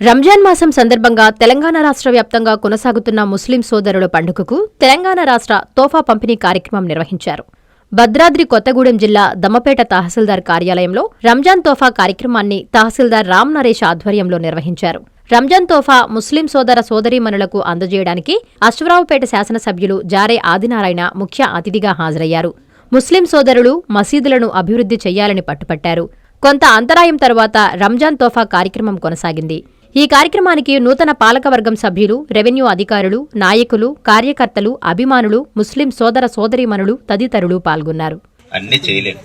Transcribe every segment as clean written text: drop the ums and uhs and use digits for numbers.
రంజాన్ మాసం సందర్భంగా తెలంగాణ రాష్ట్ర వ్యాప్తంగా కొనసాగుతున్న ముస్లిం సోదరుల పండుగకు తెలంగాణ రాష్ట్ర తోఫా పంపిణీ కార్యక్రమం నిర్వహించారు. భద్రాద్రి కొత్తగూడెం జిల్లా దమ్మపేట తహసీల్దార్ కార్యాలయంలో రంజాన్ తోఫా కార్యక్రమాన్ని తహసీల్దార్ రామ్ నరేష్ ఆధ్వర్యంలో నిర్వహించారు. రంజాన్ తోఫా ముస్లిం సోదర సోదరీమణులకు అందజేయడానికి అశ్వరావుపేట శాసనసభ్యులు జారే ఆదినారాయణ ముఖ్య అతిథిగా హాజరయ్యారు. ముస్లిం సోదరులు మసీదులను అభివృద్ధి చెయ్యాలని పట్టుపట్టారు. కొంత అంతరాయం తరువాత రంజాన్ తోఫా కార్యక్రమం కొనసాగింది. ఈ కార్యక్రమానికి నూతన పాలకవర్గం సభ్యులు, రెవెన్యూ అధికారులు, నాయకులు, కార్యకర్తలు, అభిమానులు, ముస్లిం సోదర సోదరీమణులు తదితరులు పాల్గొన్నారు. అన్ని చేయలేను,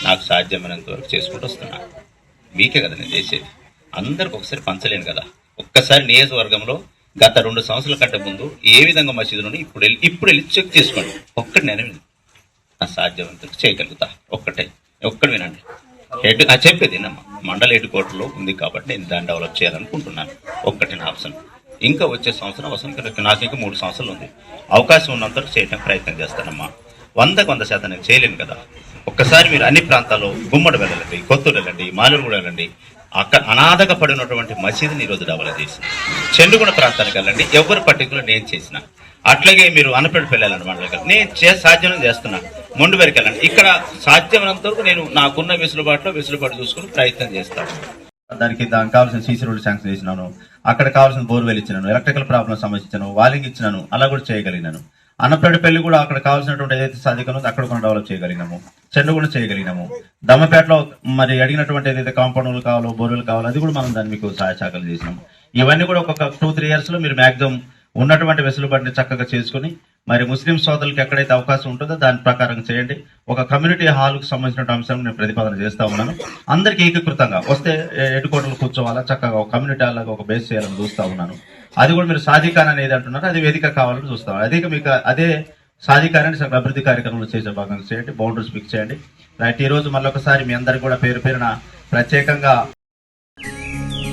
నాకు సాధ్యమైనంత వరకు చేసుకుంటూ వస్తున్నా. మీకే కదా నేను చేసేది, అందరికి ఒకసారి పంచలేను కదా. ఒక్కసారి నియోజకవర్గంలో గత 2 సంవత్సరాల కంటే ముందు ఏ విధంగా మసీదులను ఇప్పుడు వెళ్ళి చెక్ చేసుకోండి. ఒక్కటి నేను నా సాధ్యమైనంత చేయగలుగుతా. ఒక్కటి వినండి. చెప్పేది మండల హెడ్ క్వార్టర్లో ఉంది కాబట్టి నేను దాన్ని డెవలప్ చేయాలనుకుంటున్నాను. ఒక్కటి నా ఆప్షన్. ఇంకా వచ్చే సంవత్సరం నాకు ఇంకా 3 సంవత్సరాలు ఉంది. అవకాశం ఉన్నంత చేయడానికి ప్రయత్నం చేస్తానమ్మా. 100% నేను చేయలేను కదా. ఒక్కసారి మీరు అన్ని ప్రాంతాల్లో గుమ్మడి వెళ్ళండి, కొత్తూరు వెళ్ళండి, మాలూరు వెళ్ళండి. అక్కడ అనాథగా పడినటువంటి మసీదుని ఈరోజు డెవలప్ చేసి చెండుగుణ ప్రాంతానికి వెళ్ళండి. ఎవరు పర్టికులర్ నేను చేసిన. అట్లాగే మీరు అన్నపేట వెళ్ళాలండి మండలికి. నేను సాధ్యం చేస్తున్నా. మొండివరికి వెళ్ళండి. ఇక్కడ సాధ్యమైనంత వరకు నేను నాకున్న వెసులుబాటు చూసుకుని ప్రయత్నం చేస్తాను. దానికి కావాల్సిన సీసీ రోడ్డు శాంక్షన్ చేసినాను. అక్కడ కావాల్సిన బోర్వెల్ ఇచ్చినాను. ఎలక్ట్రికల్ ప్రాబ్లం సమస్య ఇచ్చాను. వాలింగ్ ఇచ్చినాను. అలా కూడా చేయగలిగినాను. అన్నపేట పెళ్లి కూడా అక్కడ కావాల్సినటువంటి ఏదైతే సాధికనో అక్కడ కూడా డెవలప్ చేయగలిగినాము. చెండు కూడా చేయగలిగినాము. దమ్మపేటలో మరి అడిగినటువంటి ఏదైతే కాంపౌండ్లు కావాలో, బోర్వెల్ కావాలో అది కూడా మనం దాన్ని మీకు సహాయశాఖలు చేసినాము. ఇవన్నీ కూడా ఒక 2-3 years లో మీరు మాక్సిమం ఉన్నటువంటి వెసులుబాటుని చక్కగా చేసుకుని మరి ముస్లిం సోదరులకు ఎక్కడైతే అవకాశం ఉంటుందో దాని ప్రకారం చేయండి. ఒక కమ్యూనిటీ హాల్కు సంబంధించిన అంశాలను నేను ప్రతిపాదన చేస్తా ఉన్నాను. అందరికీ ఏకీకృతంగా వస్తే హెడ్ క్వార్టర్లు కూర్చోవాలా, చక్కగా ఒక కమ్యూనిటీ హాల్ లాగా ఒక బేస్ చేయాలని చూస్తా ఉన్నాను. అది కూడా మీరు సాధికారం అనేది అంటున్నారు, అది వేదిక కావాలని చూస్తాం. మీకు అదే సాధికారాన్ని అభివృద్ధి కార్యక్రమంలో చేసే భాగంగా చేయండి. బౌండరీస్ ఫిక్స్ చేయండి. రైట్. ఈ రోజు మళ్ళీ ఒకసారి మీ అందరికి కూడా పేరు పేరున ప్రత్యేకంగా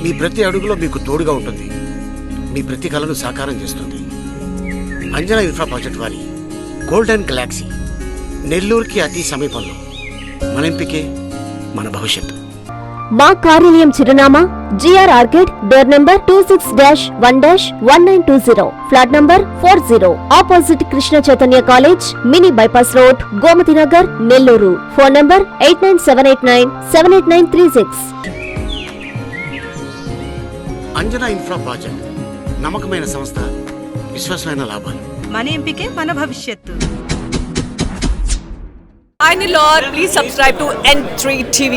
మీ ప్రతి అడుగులో మీకు తోడుగా ఉంటుంది. మీ ప్రతి కళను సాకారం చేస్తుంది. అంజనా ఇన్ఫ్రా ప్రాజెక్ట్ వారి గోల్డెన్ గెలాక్సీ నెల్లూరుకి అతి సమీపంలో. మన ఎంపికే మన భవిష్యత్తు. మా కార్యాలయం చిరునామా GR Orchid, door number 26-1-1920, flat number 40, opposite Krishna Chaitanya College, Mini Bypass Road, Gomathi Nagar, Nellore. Phone number 8978978936. Anjana Infra Project నమ్మకమైన సంస్థ, విశ్వాసమైన లాభాలు. మన ఎంపికే మన భవిష్యత్తు. Hi Nilor, please subscribe to N3 TV.